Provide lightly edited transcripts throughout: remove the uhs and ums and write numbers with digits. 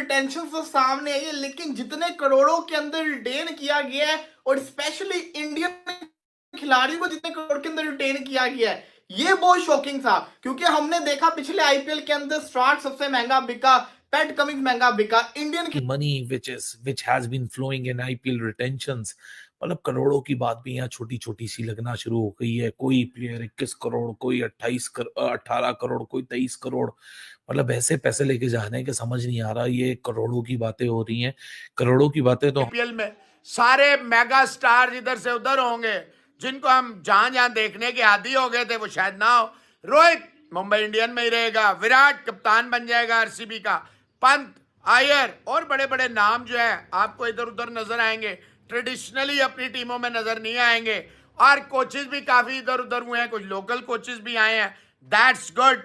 Retention तो सामने आई है, लेकिन जितने करोड़ों के अंदर रिटेन किया गया है और स्पेशली इंडियन खिलाड़ी को जितने करोड़ के अंदर रिटेन किया गया है, ये बहुत शॉकिंग था। क्योंकि हमने देखा पिछले आईपीएल के अंदर स्टार्ट सबसे महंगा बिका, पैट कमिंस महंगा बिका, Indian money which has been flowing in IPL retentions, मतलब करोड़ों की बात भी यहाँ छोटी छोटी सी लगना शुरू हो गई है। कोई प्लेयर 21 करोड़, कोई 18 करोड़, कोई 23 करोड़, मतलब ऐसे पैसे लेके जाने हैं कि समझ नहीं आ रहा। ये करोड़ों की बातें हो रही हैं, करोड़ों की बातें तो आईपीएल में सारे मेगा स्टार इधर से उधर होंगे, जिनको हम जहां जहां देखने के आदी हो गए थे वो शायद ना हो। रोहित मुंबई इंडियन में ही रहेगा, विराट कप्तान बन जाएगा आरसीबी का, पंत, आयर और बड़े बड़े नाम जो है आपको इधर उधर नजर आएंगे, ट्रेडिशनली अपनी टीमों में नजर नहीं आएंगे। और कोचेस भी काफी इधर उधर हुए हैं, कुछ लोकल कोचेस भी आए हैं, दैट्स गुड।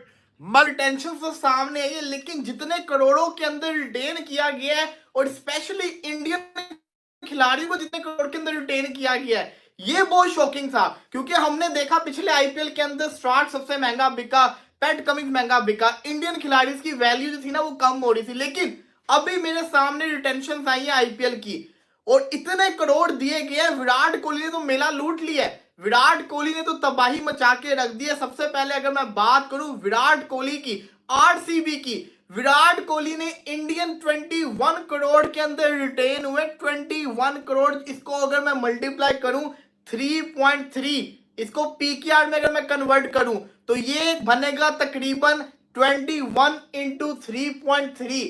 टेंशन तो सामने आई है, लेकिन जितने करोड़ों के अंदर रिटेन किया गया है और स्पेशली इंडियन खिलाड़ी को जितने करोड़ के अंदर रिटेन किया गया है, ये बहुत शॉकिंग था। क्योंकि हमने देखा पिछले आईपीएल के अंदर स्टार्ट सबसे महंगा बिका, पैट कमिंस महंगा बिका, इंडियन खिलाड़ी की वैल्यू जो थी ना वो कम हो रही थी। लेकिन अभी मेरे सामने रिटेंशन आई है आईपीएल की और इतने करोड़ दिए गए। विराट कोहली ने तो मेला लूट लिया है, विराट कोहली ने तो तबाही मचा के रख दी है। सबसे पहले अगर मैं बात करूं विराट कोहली की, आरसीबी की, विराट कोहली ने इंडियन 21 करोड़ के अंदर रिटेन हुए। 21 करोड़, इसको अगर मैं मल्टीप्लाई करूं 3.3, इसको पीकेआर में अगर मैं कन्वर्ट करूं तो ये बनेगा तकरीबन 21 इंटू 3.3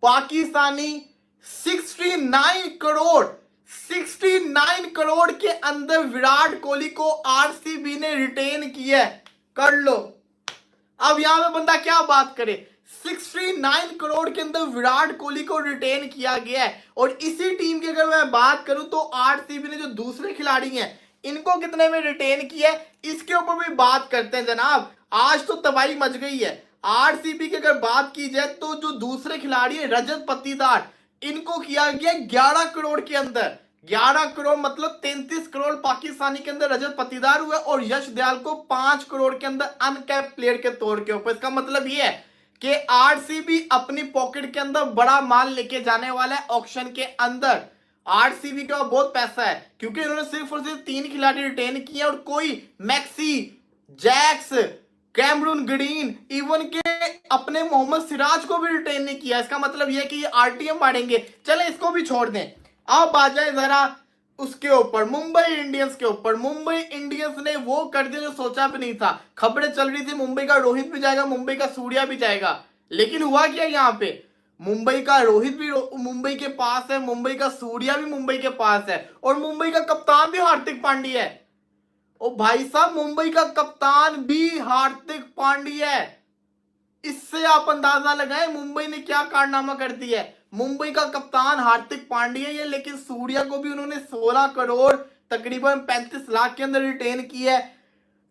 पाकिस्तानी 69 करोड़। 69 करोड़ के अंदर विराट कोहली को आरसीबी ने रिटेन किया है। कर लो, अब यहां पे बंदा क्या बात करे। 69 करोड़ के अंदर विराट कोहली को रिटेन किया गया है। और इसी टीम की अगर मैं बात करूं तो आरसीबी ने जो दूसरे खिलाड़ी हैं इनको कितने में रिटेन किया है, इसके ऊपर भी बात करते हैं जनाब। आज तो तबाही मच गई है। आरसीबी की अगर बात की जाए तो जो दूसरे खिलाड़ी है रजत पाटीदार, इनको किया गया 11 करोड़ के अंदर। 11 करोड़ मतलब 33 करोड़ पाकिस्तानी के अंदर रजत पाटीदार हुए और यश दयाल को 5 करोड़ के अंदर अनकैप प्लेयर के तौर के ऊपर। इसका मतलब ये है कि आरसीबी अपनी पॉकेट के अंदर बड़ा माल लेके जाने वाला है ऑक्शन के अंदर। आरसीबी का बहुत पैसा है क्योंकि इन्होंने सिर्फ और सिर्फ 3 खिलाड़ी रिटेन किए और कोई Maxi, Jacks, Cameron Green, even के अपने मोहम्मद सिराज को भी रिटेन नहीं किया। इसका मतलब यह कि ये आरटीएम मारेंगे। चले इसको भी छोड़ दें, अब आ जाए जरा उसके ऊपर, मुंबई इंडियंस के ऊपर। मुंबई इंडियंस ने वो कर दिया जो सोचा भी नहीं था। खबरें चल रही थी मुंबई का रोहित भी जाएगा, मुंबई का सूर्या भी जाएगा, लेकिन हुआ क्या यहाँ पे, मुंबई का रोहित भी मुंबई के पास है, मुंबई का सूर्या भी मुंबई के पास है और मुंबई का कप्तान भी हार्दिक पांड्या है। ओ भाई साहब, मुंबई का कप्तान भी हार्दिक पांड्या है। इससे आप अंदाजा लगाएं मुंबई ने क्या कारनामा कर दिया है। मुंबई का कप्तान हार्दिक पांड्या है, लेकिन सूर्या को भी उन्होंने 16 करोड़ तकरीबन 35 लाख के अंदर रिटेन किया है।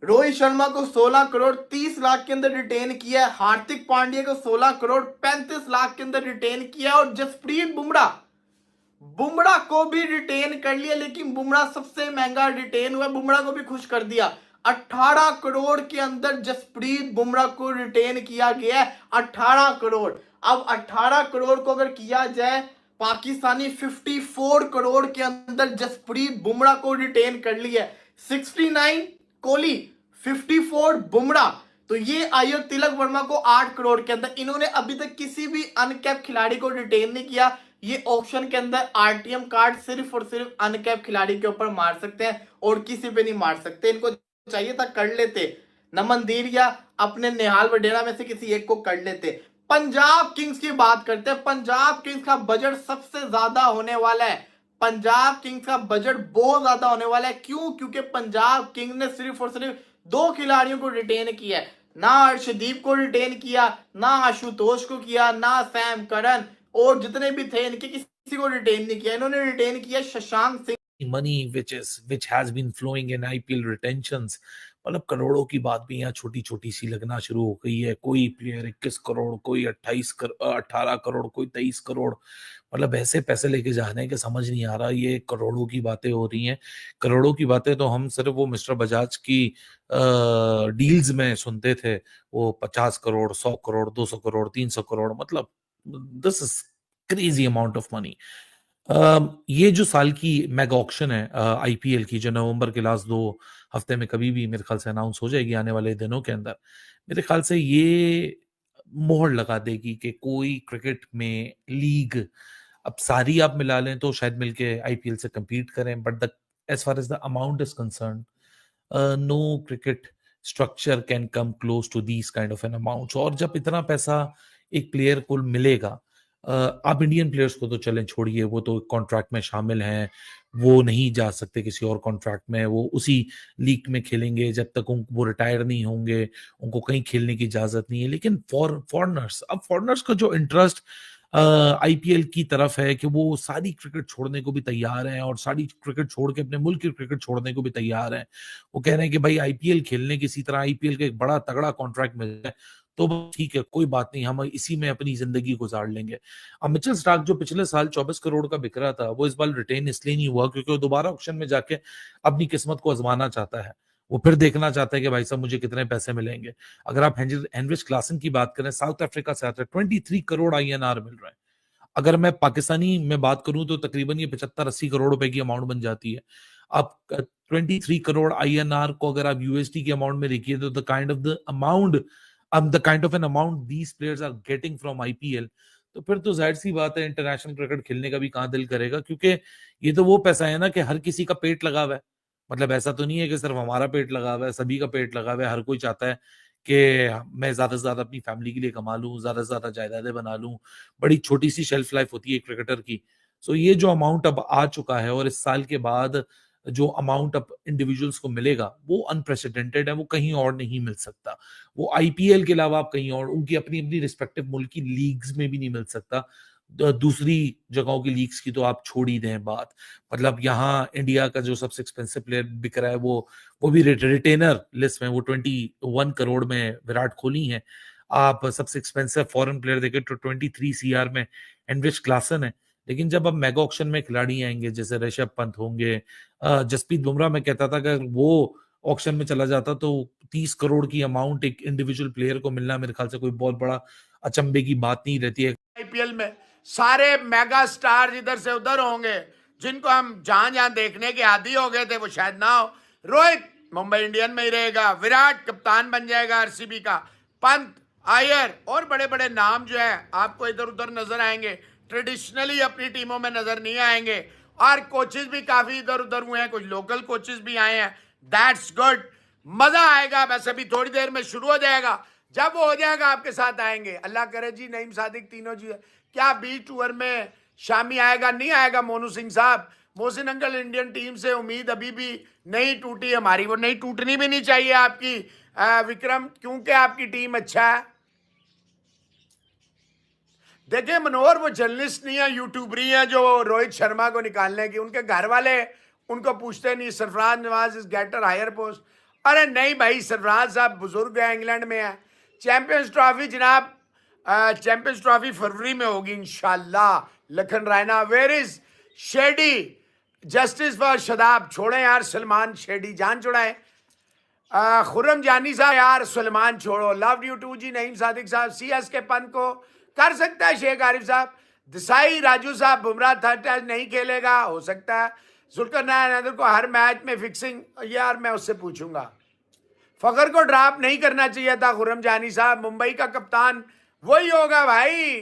रोहित शर्मा को 16 करोड़ 30 लाख के अंदर रिटेन किया है। हार्दिक पांड्या को 16 करोड़ 35 लाख के अंदर रिटेन किया और जसप्रीत बुमराह को भी रिटेन कर लिया। लेकिन बुमराह सबसे महंगा रिटेन हुआ, बुमराह को भी खुश कर दिया। 18 करोड़ के अंदर जसप्रीत बुमराह को रिटेन किया गया है। 18 करोड़। अब 18 करोड़ को अगर किया जाए पाकिस्तानी 54 करोड़ के अंदर जसप्रीत बुमराह को रिटेन कर लिया। 69 कोहली, 54 बुमराह, तो ये आयो तिलक वर्मा को 8 करोड़ के अंदर। इन्होंने अभी तक किसी भी अनकैप खिलाड़ी को रिटेन नहीं किया। ये ऑप्शन के अंदर आरटीएम कार्ड सिर्फ और सिर्फ अनकैप खिलाड़ी के ऊपर मार सकते हैं और किसी पे नहीं मार सकते। इनको चाहिए था कर लेते, नमन धीर या अपने निहाल वडेरा में से किसी एक को कर लेते। पंजाब किंग्स की बात करते हैं। पंजाब किंग्स का बजट सबसे ज्यादा होने वाला है। पंजाब किंग्स का बजट बहुत ज्यादा होने वाला है। क्यों? क्योंकि पंजाब किंग्स ने सिर्फ और सिर्फ 2 खिलाड़ियों को रिटेन किया है। ना अर्शदीप को रिटेन किया, ना आशुतोष को किया, ना सैम करन, और जितने भी थे इनके किसी को रिटेन नहीं किया। इन्होंने रिटेन किया Shashank Singh. money which has been flowing in IPL retentions, मतलब करोड़ों की बात भी यहाँ छोटी छोटी सी लगना शुरू हो गई है। कोई प्लेयर 21 करोड़, कोई 18 करोड़, कोई 23 करोड़, मतलब ऐसे पैसे लेके जाने के समझ नहीं आ रहा। ये करोड़ों की बातें हो रही हैं, करोड़ों की बातें तो हम सिर्फ वो मिस्टर बजाज की डील्स में सुनते थे। वो 50 करोड़, 100 करोड़, 200 करोड़, 300 करोड़, मतलब this is crazy amount of money. ये जो साल की मेगा ऑक्शन है आईपीएल की, जो नवंबर के लास्ट 2 हफ्ते में कभी भी मेरे ख्याल से अनाउंस हो जाएगी आने वाले दिनों के अंदर, मेरे ख्याल से ये मोहर लगा देगी कि कोई क्रिकेट में लीग अब सारी आप मिला लें तो शायद मिलके आईपीएल से compete करें, but the as far as the amount is concerned, no cricket structure can come close to these kind of an amounts। और जब इतना पैसा एक प्लेयर को मिलेगा, आप इंडियन प्लेयर्स को तो चलें छोड़िए, वो तो कॉन्ट्रैक्ट में शामिल हैं, वो नहीं जा सकते किसी और कॉन्ट्रैक्ट में, वो उसी लीग में खेलेंगे जब तक वो रिटायर नहीं होंगे, उनको कहीं खेलने की इजाजत नहीं है। लेकिन फॉरनर्स, अब फॉरनर्स का जो इंटरेस्ट आईपीएल की तरफ है कि वो सारी क्रिकेट छोड़ने को भी तैयार हैं और सारी क्रिकेट छोड़ के अपने मुल्क की क्रिकेट छोड़ने को भी तैयार हैं। वो कह रहे हैं कि भाई आईपीएल खेलने किसी तरह आईपीएल का एक बड़ा तगड़ा कॉन्ट्रैक्ट मिल जाए तो बस ठीक है, कोई बात नहीं, हम इसी में अपनी जिंदगी गुजार लेंगे। अब मिचेल स्टार्क जो पिछले साल 24 करोड़ का बिक रहा था, वो इस बार रिटेन इसलिए नहीं हुआ क्योंकि वो दोबारा ऑक्शन में जाके अपनी किस्मत को आजमाना चाहता है। वो फिर देखना चाहता है कि भाई साहब मुझे कितने पैसे मिलेंगे। अगर आप हेनरिच क्लासन की बात करें, साउथ अफ्रीका से आता है, 23 करोड़ आईएनआर मिल रहा है। अगर मैं पाकिस्तानी में बात करूं तो तकरीबन ये 75-80 करोड़ रुपए की अमाउंट बन जाती है। आप 23 करोड़ आईएनआर को अगर आप यूएसडी की अमाउंट में देखिए तो the kind of an amount these players are getting from IPL, तो फिर तो जाहिर सी बात है इंटरनेशनल क्रिकेट खेलने का भी कहां दिल करेगा, क्योंकि ये तो वो पैसा है ना कि हर किसी का पेट लगा हुआ है। मतलब ऐसा तो नहीं है कि सिर्फ हमारा पेट लगा हुआ है, सभी का पेट लगा हुआ है। हर कोई चाहता है कि मैं ज्यादा से ज्यादा अपनी फैमिली के लिए कमा लूं, ज्यादा से ज्यादा जायदादें बना लूं। बड़ी छोटी सी शेल्फ लाइफ होती है क्रिकेटर की। सो ये जो अमाउंट अब आ चुका है और इस साल के बाद जो अमाउंट अब इंडिविजुअल्स को मिलेगा वो अनप्रेसिडेंटेड है, वो कहीं और नहीं मिल सकता। वो आईपीएल के अलावा आप कहीं और उनकी अपनी अपनी रिस्पेक्टिव मुल्क की लीग्स में भी नहीं मिल सकता। दूसरी जगहों की लीग्स की तो आप छोड़ ही दें बात। मतलब यहाँ इंडिया का जो सबसे एक्सपेंसिव प्लेयर बिक रहा है वो भी रिटेनर लिस्ट में, वो 21 करोड़ में विराट कोहली है। आप सबसे एक्सपेंसिव फॉरेन प्लेयर देखें तो 23 सीआर में हेनरिच क्लासन है। लेकिन जब अब मेगा ऑक्शन में खिलाड़ी आएंगे जैसे ऋषभ पंत होंगे, जसप्रीत बुमराह, मैं कहता था कि अगर वो ऑक्शन में चला जाता तो 30 करोड़ की अमाउंट एक इंडिविजुअल प्लेयर को मिलना मेरे ख्याल से कोई बहुत बड़ा अचंभे की बात नहीं रहती है। आईपीएल में सारे मेगा स्टार इधर से उधर होंगे, जिनको हम जहां जहां देखने के आदी हो गए थे वो शायद ना हो। रोहित मुंबई इंडियन में ही रहेगा, विराट कप्तान बन जाएगा आरसीबी का, पंत, आयर और बड़े बड़े नाम जो है आपको इधर उधर नजर आएंगे, ट्रेडिशनली अपनी टीमों में नजर नहीं आएंगे। और कोचेस भी काफी इधर उधर हुए हैं, कुछ लोकल कोचेस भी आए हैं। दैट्स गुड, मजा आएगा। बस अभी थोड़ी देर में शुरू हो जाएगा, जब वो हो जाएगा आपके साथ आएंगे। अल्लाह करे जी, नईम सादिक तीनों जी। क्या बी टूर में शामी आएगा नहीं आएगा मोनू सिंह साहब? मोहसिन अंकल, इंडियन टीम से उम्मीद अभी भी नहीं टूटी हमारी, वो नहीं टूटनी भी नहीं चाहिए आपकी विक्रम, क्योंकि आपकी टीम अच्छा है। देखिए मनोहर, वो जर्नलिस्ट नहीं है, यूट्यूबरी है जो रोहित शर्मा को निकालने की, उनके घर वाले उनको पूछते नहीं Sarfaraz Nawaz is greater higher post. अरे नहीं भाई, सरफराज साहब बुजुर्ग है, इंग्लैंड में है। चैंपियंस ट्रॉफी जनाब, चैंपियंस ट्रॉफी फरवरी में होगी इंशाल्लाह। Lakhan Raina, where is Shadi, justice for Shadab. छोड़े यार सलमान शेडी, जान छुड़ाए। खुर्रम जानी साहब, यार सलमान छोड़ो। लव यू टू जी। नईम सादिक साहब, सीएस के पंत को कर सकता है शेख आरिफ साहब। दिसाई राजू साहब, बुमराह थर्ड टेस्ट नहीं खेलेगा, हो सकता है। जुल्करनैन हैदर को हर मैच में फिक्सिंग, यार मैं उससे पूछूंगा। फखर को ड्रॉप नहीं करना चाहिए था खुर्रम जानी साहब, मुंबई का कप्तान वही होगा भाई।